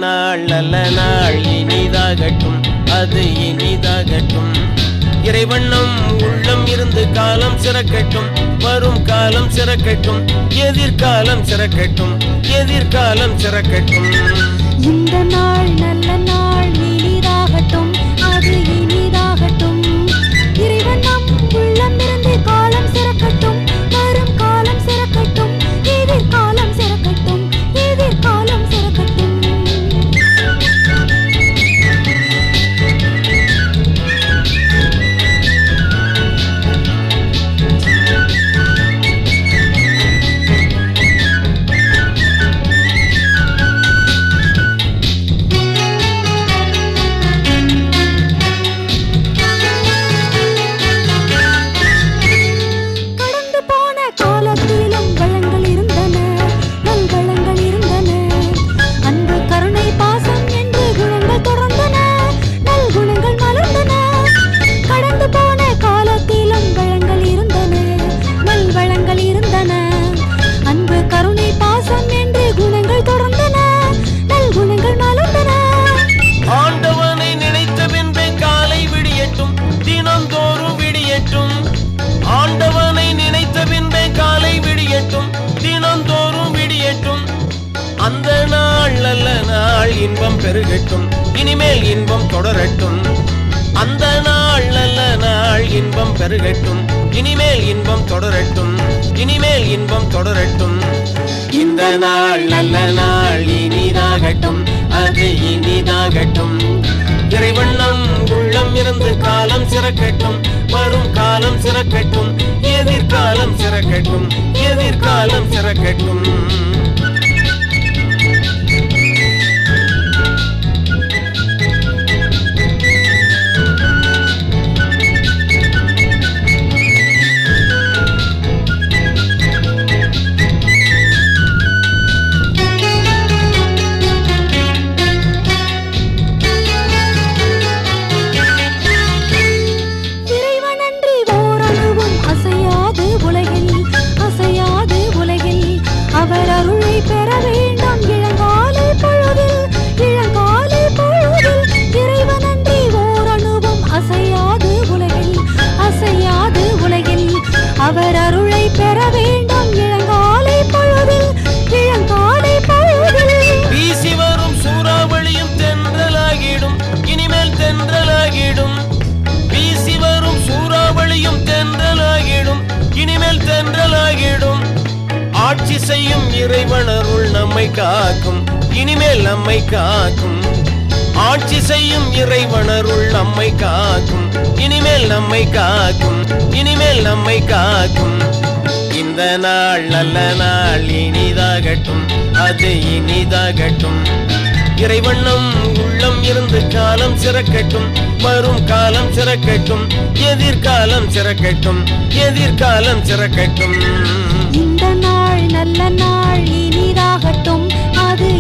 நாள் நல்ல நாள் இனிதாகட்டும், அது இனிதாகட்டும். இறைவண்ணம் உள்ளம் இருந்து காலம் சிறக்கட்டும், வரும் காலம் சிறக்கட்டும், எதிர்காலம் சிறக்கட்டும், எதிர்காலம் சிறக்கட்டும். இந்த நாள் நல்ல நாள் இனிதாகட்டும், அது இனிதாகட்டும். இறைவண்ணம் உள்ளம் இருந்து காலம் சிறக்கட்டும், வரும் காலம் சிறக்கட்டும், எதிர்காலம் சிறக்கட்டும், எதிர்காலம் சிறக்கட்டும். ஆண்டவனை நினைத்த பின்பே காலை விடியட்டும், தினந்தோறும் விடியட்டும். அந்த நாள் நல்ல நாள் இன்பம் பெருகட்டும், இனிமேல் இன்பம் தொடரட்டும். அந்த நாள் நல்ல நாள் இன்பம் பெருகட்டும், இனிமேல் இன்பம் தொடரட்டும், இனிமேல் இன்பம் தொடரட்டும். இந்த நாள் நல்ல நாள் இனிதாகட்டும், அது இனிதாகட்டும். இறைவண்ணம் உள்ளம் இருந்து காலம் சிறக்கட்டும், வரும் காலம் சிறக்கட்டும், எதிர்காலம் சிறக்கட்டும், எதிர்காலம் சிறக்கட்டும். அவர் அருளை பெற வேண்டும் இளங்காலை பொழுதில், இளங்காலை பொழுதில். வீசி வரும் சூறாவளியும் தென்றலாகிடும், இனிமேல் தென்றலாகிடும். வீசி வரும் சூறாவளியும் தென்றலாகிடும், இனிமேல் தென்றலாகிடும். ஆட்சி செய்யும் இறைவனருள் நம்மை காக்கும், இனிமேல் நம்மை காக்கும். ஆட்சி செய்யும் இறைவனருள் நம்மை காக்கும், இனிமேல் நம்மை காக்கும், இனிமேல் நம்மை காக்கும். இந்த நாள் நல்ல நாள் இனிதாகட்டும், அது இனிதாகட்டும். இறைவண்ணம் உள்ளம் இருந்து காலம் சிறக்கட்டும், வரும் காலம் சிறக்கட்டும், எதிர்காலம் சிறக்கட்டும், எதிர்காலம் சிறக்கட்டும். இந்த நாள் நல்ல நாள் இனிதாகட்டும், அது